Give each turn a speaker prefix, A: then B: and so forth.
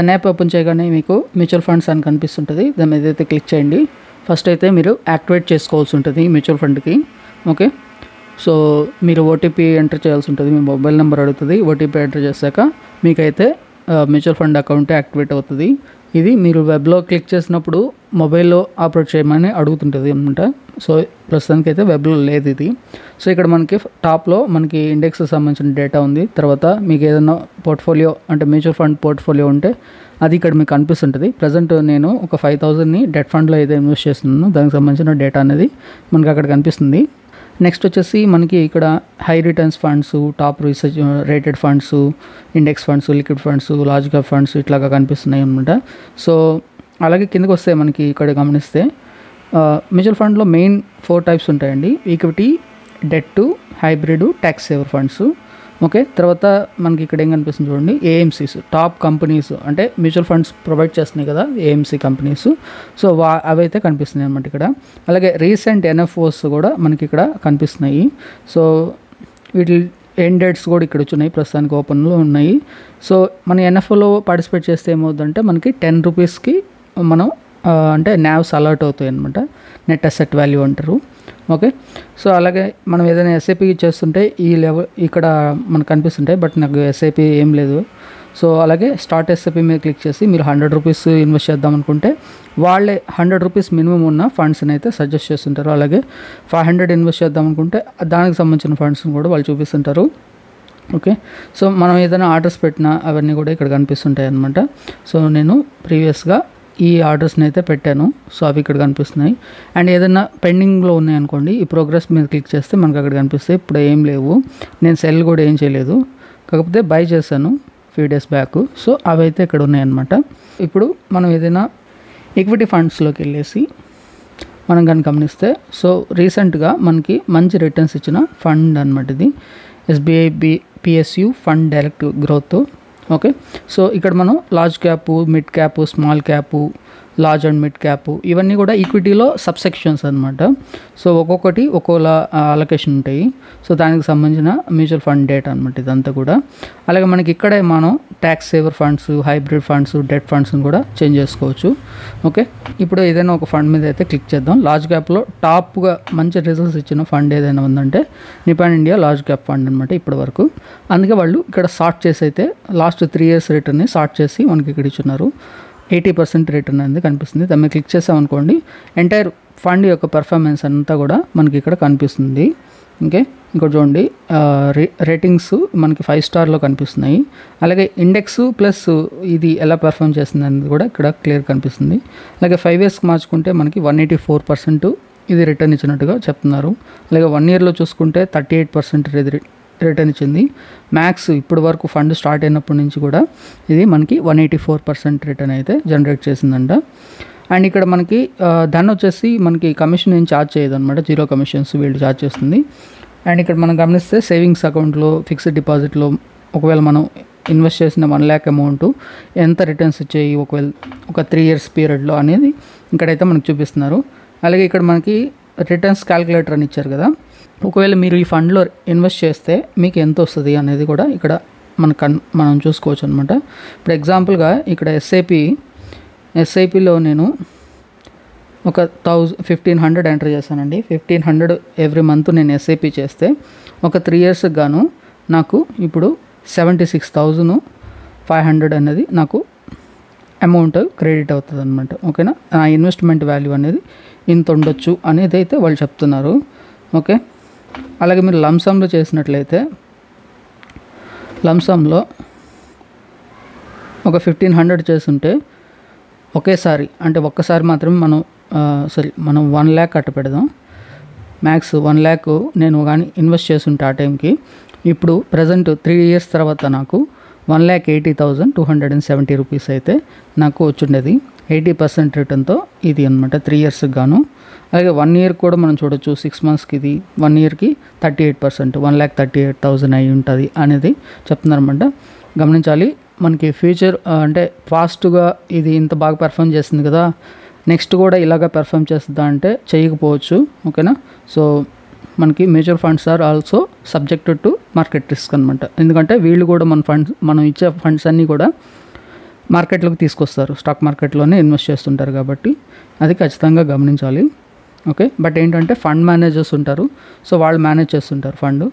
A: Sun app open చేయగానే మీకు mutual funds అని కనిపిస్తుంటుంది. దాని మీద అయితే క్లిక్ చేయండి. ఫస్ట్ అయితే మీరు యాక్టివేట్ చేసుకోవాల్సి ఉంటుంది మ్యూచువల్ ఫండ్కి. ఓకే, సో మీరు ఓటీపీ ఎంటర్ చేయాల్సి ఉంటుంది. మీ మొబైల్ నెంబర్ అడుగుతుంది. ఓటీపీ ఎంటర్ చేశాక మీకైతే మ్యూచువల్ ఫండ్ అకౌంట్ యాక్టివేట్ అవుతుంది. ఇది మీరు వెబ్లో క్లిక్ చేసినప్పుడు మొబైల్లో ఆపరేట్ చేయమని అడుగుతుంటుంది అనమాట. సో ప్రస్తుతానికి అయితే వెబ్లో లేదు ఇది. సో ఇక్కడ మనకి టాప్లో మనకి ఇండెక్స్ సంబంధించిన డేటా ఉంది. తర్వాత మీకు ఏదైనా పోర్ట్ఫోలియో అంటే మ్యూచువల్ ఫండ్ పోర్ట్ఫోలియో ఉంటే అది ఇక్కడ మీకు కనిపిస్తుంటుంది. ప్రజెంట్ నేను ఒక 5,000ని డెట్ ఫండ్లో అయితే ఇన్వెస్ట్ చేస్తున్నాను. దానికి సంబంధించిన డేటా అనేది మనకి అక్కడ కనిపిస్తుంది. నెక్స్ట్ వచ్చేసి మనకి ఇక్కడ high returns funds, top research rated funds, index funds, liquid funds, large cap funds ఇట్లాగా కనిపిస్తున్నాయి అనమాట. సో అలాగే కిందకి వస్తే మనకి ఇక్కడ గమనిస్తే మ్యూచువల్ ఫండ్లో మెయిన్ 4 టైప్స్ ఉంటాయండి. Equity, debt, hybrid, tax saver funds. Okay, తర్వాత మనకి ఇక్కడ ఏం కనిపిస్తుంది చూడండి, ఏఎంసీస్, టాప్ కంపెనీస్ అంటే మ్యూచువల్ ఫండ్స్ ప్రొవైడ్ చేస్తున్నాయి కదా ఏఎంసీ కంపెనీస్. సో అవి అయితే కనిపిస్తున్నాయి అనమాట ఇక్కడ. అలాగే రీసెంట్ ఎన్ఎఫ్ఓస్ కూడా మనకి ఇక్కడ కనిపిస్తున్నాయి. సో వీటి ఎండ్ డేట్స్ కూడా ఇక్కడ వచ్చున్నాయి, ప్రస్తుతానికి ఓపెన్లో ఉన్నాయి. సో మన ఎన్ఎఫ్ఓలో పార్టిసిపేట్ చేస్తే ఏమవుతుందంటే మనకి 10 రూపీస్కి మనం అంటే నావ్స్ అలర్ట్ అవుతాయి అనమాట. నెట్ అసెట్ వాల్యూ అంటారు. ఓకే, సో అలాగే మనం ఏదైనా ఎస్ఐపి చేస్తుంటే ఈ లెవెల్ ఇక్కడ మనకు కనిపిస్తుంటాయి. బట్ నాకు ఎస్ఐపి ఏం లేదు. సో అలాగే స్టార్ట్ ఎస్ఐపి మీద క్లిక్ చేసి మీరు 100 రూపీస్ ఇన్వెస్ట్ చేద్దాం అనుకుంటే వాళ్ళే 100 రూపీస్ మినిమం ఉన్న ఫండ్స్ని అయితే సజెస్ట్ చేస్తుంటారు. అలాగే 500 ఇన్వెస్ట్ చేద్దాం అనుకుంటే దానికి సంబంధించిన ఫండ్స్ని కూడా వాళ్ళు చూపిస్తుంటారు. ఓకే, సో మనం ఏదైనా ఆర్డర్స్ పెట్టినా అవన్నీ కూడా ఇక్కడ కనిపిస్తుంటాయి అన్నమాట. సో నేను ప్రీవియస్గా ఈ ఆర్డర్స్ని అయితే పెట్టాను. సో అవి ఇక్కడ కనిపిస్తున్నాయి. అండ్ ఏదైనా పెండింగ్లో ఉన్నాయనుకోండి, ఈ ప్రోగ్రెస్ మీద క్లిక్ చేస్తే మనకు అక్కడ కనిపిస్తాయి. ఇప్పుడు ఏం లేవు, నేను సెల్ కూడా ఏం చేయలేదు, కాకపోతే బై చేశాను ఫ్యూ డేస్ బ్యాక్. సో అవి అయితే ఇక్కడ ఉన్నాయన్నమాట. ఇప్పుడు మనం ఏదైనా ఈక్విటీ ఫండ్స్లోకి వెళ్ళేసి మనం కానీ గమనిస్తే, సో రీసెంట్గా మనకి మంచి రిటర్న్స్ ఇచ్చిన ఫండ్ అనమాట ఇది, SBI PSU fund direct growth. Okay, so ఇక్కడ మనం large cap, mid cap, small cap, large and mid cap ఇవన్నీ కూడా ఈక్విటీలో సబ్సెక్షన్స్ అనమాట. సో ఒక్కొక్కటి ఒక్కోలా అలొకేషన్ ఉంటాయి. సో దానికి సంబంధించిన మ్యూచువల్ ఫండ్ డేటా అనమాట ఇదంతా కూడా. అలాగే మనకి ఇక్కడే మనం tax saver funds, hybrid funds, debt ఫండ్స్ని కూడా చేంజ్ చేసుకోవచ్చు. ఓకే, ఇప్పుడు ఏదైనా ఒక ఫండ్ మీద అయితే క్లిక్ చేద్దాం. లార్జ్ క్యాప్లో టాప్గా మంచి రిజల్ట్స్ ఇచ్చిన ఫండ్ ఏదైనా ఉందంటే Nippon India large cap fund అనమాట ఇప్పటి వరకు. అందుకే వాళ్ళు ఇక్కడ సార్ట్ చేసి అయితే లాస్ట్ 3 ఇయర్స్ రిటర్న్ని సార్ట్ చేసి మనకి ఇక్కడ ఇచ్చున్నారు. 80% రిటర్న్ అనేది కనిపిస్తుంది. దాన్ని క్లిక్ చేసామనుకోండి ఎంటైర్ ఫండ్ యొక్క పెర్ఫార్మెన్స్ అంతా కూడా మనకి ఇక్కడ కనిపిస్తుంది. ఓకే, ఇంకోటి చూడండి, రేటింగ్స్ మనకి 5 స్టార్లో కనిపిస్తున్నాయి. అలాగే ఇండెక్స్ ప్లస్ ఇది ఎలా పెర్ఫామ్ చేస్తుంది అనేది కూడా ఇక్కడ క్లియర్ కనిపిస్తుంది. అలాగే 5 ఇయర్స్కి మార్చుకుంటే మనకి 184% ఇది రిటర్న్ ఇచ్చినట్టుగా చెప్తున్నారు. అలాగే 1 ఇయర్లో చూసుకుంటే 38% రిటర్న్ ఇచ్చింది. మ్యాక్స్ ఇప్పటి వరకు ఫండ్ స్టార్ట్ అయినప్పటి నుంచి కూడా ఇది మనకి 184% రిటర్న్ అయితే జనరేట్ చేసిందంట. అండ్ ఇక్కడ మనకి దాన్ని వచ్చేసి మనకి కమిషన్ ఏం ఛార్జ్ చేయదు అనమాట, 0 కమిషన్స్ వీళ్ళు ఛార్జ్ చేస్తుంది. అండ్ ఇక్కడ మనం గమనిస్తే సేవింగ్స్ అకౌంట్లో, ఫిక్స్డ్ డిపాజిట్లో ఒకవేళ మనం ఇన్వెస్ట్ చేసిన 1 lakh అమౌంట్ ఎంత రిటర్న్స్ ఇచ్చాయి ఒకవేళ ఒక 3 years పీరియడ్లో అనేది ఇక్కడైతే మనకు చూపిస్తున్నారు. అలాగే ఇక్కడ మనకి రిటర్న్స్ క్యాలిక్యులేటర్ అని ఇచ్చారు కదా, ఒకవేళ మీరు ఈ ఫండ్లో ఇన్వెస్ట్ చేస్తే మీకు ఎంత వస్తుంది అనేది కూడా ఇక్కడ మనం చూసుకోవచ్చు అనమాట. ఇప్పుడు ఎగ్జాంపుల్గా ఇక్కడ ఎస్ఐపిలో నేను ఒక 1500 ఎంటర్ చేశానండి. 1500 ఎవ్రీ మంత్ నేను ఎస్ఐపి చేస్తే ఒక 3 yearsకి గాను నాకు ఇప్పుడు 76,500 అనేది నాకు అమౌంట్ క్రెడిట్ అవుతుంది అనమాట. ఓకేనా, నా ఇన్వెస్ట్మెంట్ వాల్యూ అనేది ఇంత ఉండొచ్చు అనేది అయితే వాళ్ళు చెప్తున్నారు. ఓకే, అలాగే మీరు లంసమ్లో చేసినట్లయితే లంసమ్లో ఒక 1500 చేస్తుంటే ఒకేసారి అంటే ఒక్కసారి మాత్రమే మనం 1 lakh కట్ట పెడదాం. మ్యాక్స్ 1 lakh నేను కానీ ఇన్వెస్ట్ చేస్తుంటే ఆ టైంకి ఇప్పుడు ప్రజెంట్ 3 years తర్వాత నాకు 1,80,270 రూపీస్ అయితే నాకు వచ్చిండేది. 80% రిటర్న్తో ఇది అనమాట 3 yearsకి గాను. అలాగే 1 year కూడా మనం చూడొచ్చు, 6 monthsకి ఇది 1 yearకి 38%, 1,38,000 అయి ఉంటుంది అనేది చెప్తున్నారన్నమాట. గమనించాలి, మనకి ఫ్యూచర్ అంటే ఫాస్ట్గా ఇది ఇంత బాగా పెర్ఫామ్ చేస్తుంది కదా, నెక్స్ట్ కూడా ఇలాగా పెర్ఫామ్ చేస్తుందా అంటే చేయకపోవచ్చు. ఓకేనా, సో మనకి mutual funds are also subjected to market risk అనమాట. ఎందుకంటే వీళ్ళు కూడా మనం ఇచ్చే ఫండ్స్ అన్నీ కూడా మార్కెట్లోకి తీసుకొస్తారు, స్టాక్ మార్కెట్లోనే ఇన్వెస్ట్ చేస్తుంటారు కాబట్టి అది ఖచ్చితంగా గమనించాలి. ఓకే, బట్ ఏంటంటే ఫండ్ మేనేజర్స్ ఉంటారు, సో వాళ్ళు మేనేజ్ చేస్తుంటారు ఫండ్.